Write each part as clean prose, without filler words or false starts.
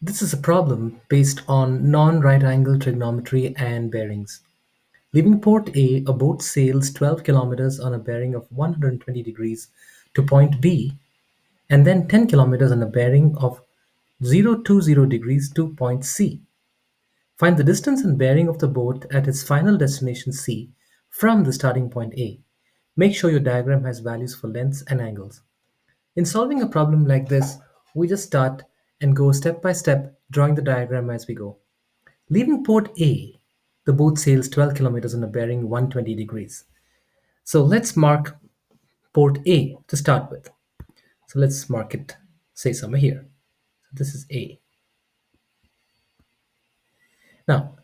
This is a problem based on non-right angle trigonometry and bearings. Leaving port A, a boat sails 12 kilometers on a bearing of 120 degrees to point B, and then 10 kilometers on a bearing of 020 degrees to point C. Find the distance and bearing of the boat at its final destination C from the starting point A. Make sure your diagram has values for lengths and angles. In solving a problem like this, we just start and go step by step, drawing the diagram as we go. Leaving port A, the boat sails 12 kilometers on a bearing 120 degrees. So let's mark port A to start with. So let's mark it, say somewhere here. So this is A. Now,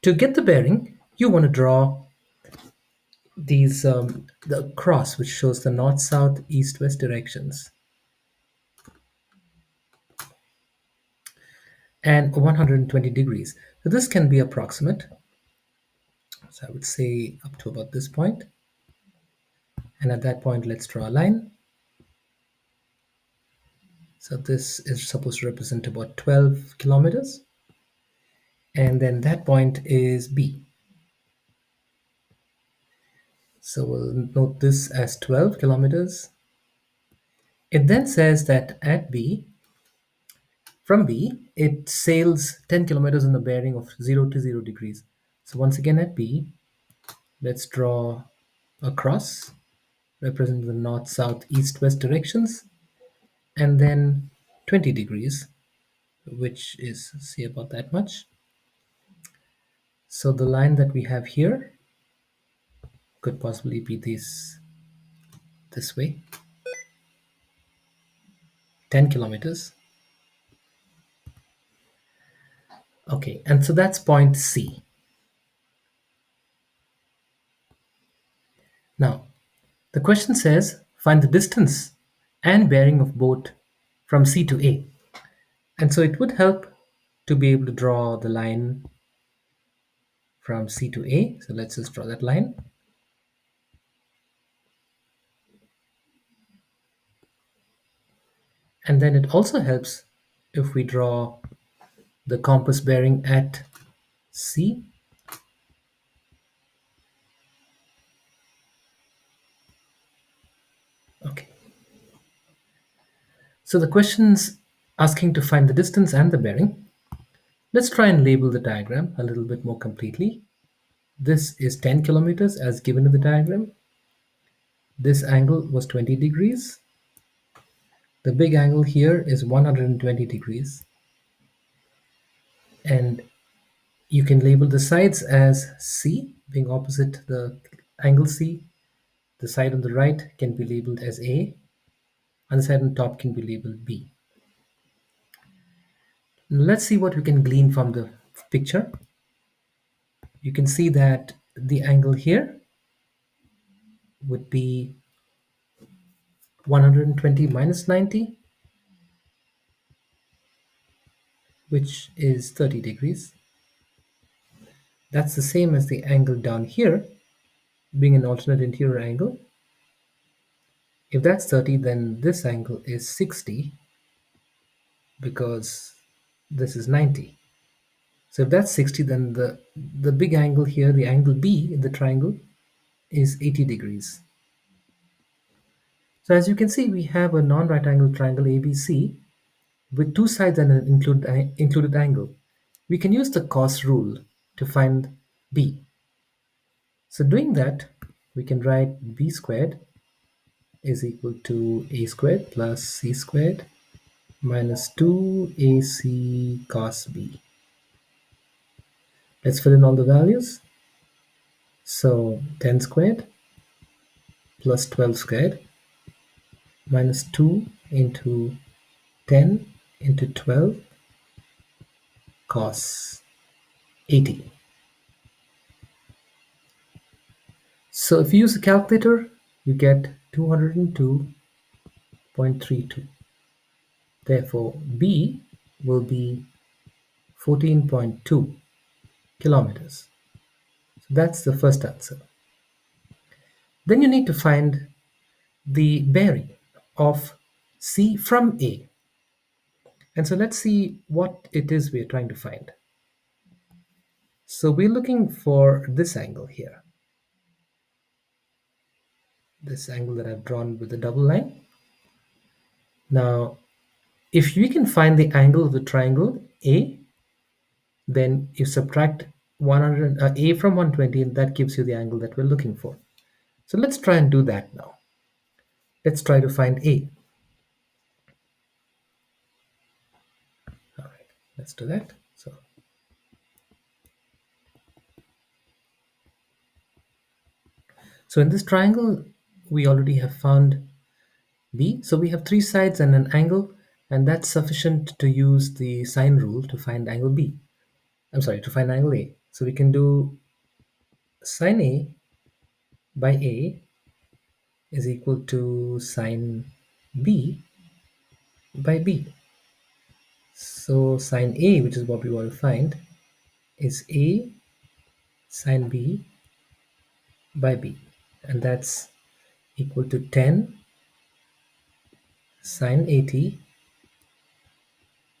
to get the bearing, you want to draw the cross which shows the north, south, east, west directions and 120 degrees. So this can be approximate. So I would say up to about this point. And at that point, let's draw a line. So this is supposed to represent about 12 kilometers. And then that point is B. So we'll note this as 12 kilometers. It then says that at B, from B, it sails 10 kilometers on a bearing of 0 degrees. So once again at B, let's draw a cross representing the north, south, east, west directions, and then 20 degrees, which is, say, about that much. So the line that we have here could possibly be this way, 10 kilometers. Okay, and so that's point C. Now, the question says find the distance and bearing of boat from C to A. And so it would help to be able to draw the line from C to A. So let's just draw that line. And then it also helps if we draw the compass bearing at C. Okay. So the question's asking to find the distance and the bearing. Let's try and label the diagram a little bit more completely. This is 10 kilometers as given in the diagram. This angle was 20 degrees. The big angle here is 120 degrees. And you can label the sides as C, being opposite the angle C. The side on the right can be labeled as A, and the side on top can be labeled B. Now let's see what we can glean from the picture. You can see that the angle here would be 120 minus 90, which is 30 degrees. That's the same as the angle down here, being an alternate interior angle. If that's 30, then this angle is 60 because this is 90. So if that's 60, then the big angle here, the angle B in the triangle, is 80 degrees. So as you can see, we have a non-right angle triangle ABC with two sides and an included angle. We can use the cos rule to find B. So doing that, we can write B squared is equal to A squared plus C squared minus 2AC cos B. Let's fill in all the values. So 10 squared plus 12 squared minus 2 into 10 into 12 cos 80. So if you use a calculator, you get 202.32. Therefore, B will be 14.2 kilometers. So that's the first answer. Then you need to find the bearing of C from A. And so let's see what it is we're trying to find. So we're looking for this angle here, this angle that I've drawn with the double line. Now, if we can find the angle of the triangle A, then you subtract 100 A from 120, and that gives you the angle that we're looking for. So let's try and do that now. Let's try to find A. All right, let's do that. So in this triangle, we already have found B. So we have three sides and an angle, and that's sufficient to use the sine rule to find angle B. I'm sorry, to find angle A. So we can do sine A by A is equal to sine B by B. So sine A, which is what we want to find, is A sine B by B. And that's equal to 10 sine 80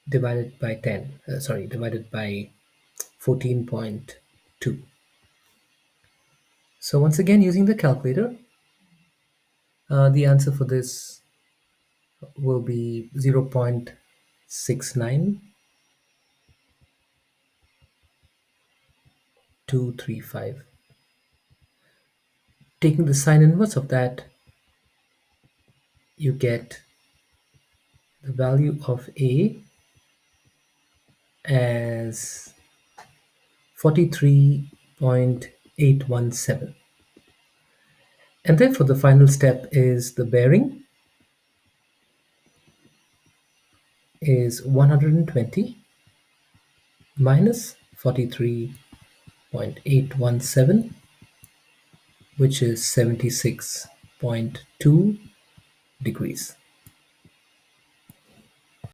divided by divided by 14.2. So once again, using the calculator, the answer for this will be 0.69235. Taking the sine inverse of that, you get the value of A as 43.817. And therefore the final step is the bearing is 120 minus 43.817, which is 76.2 degrees.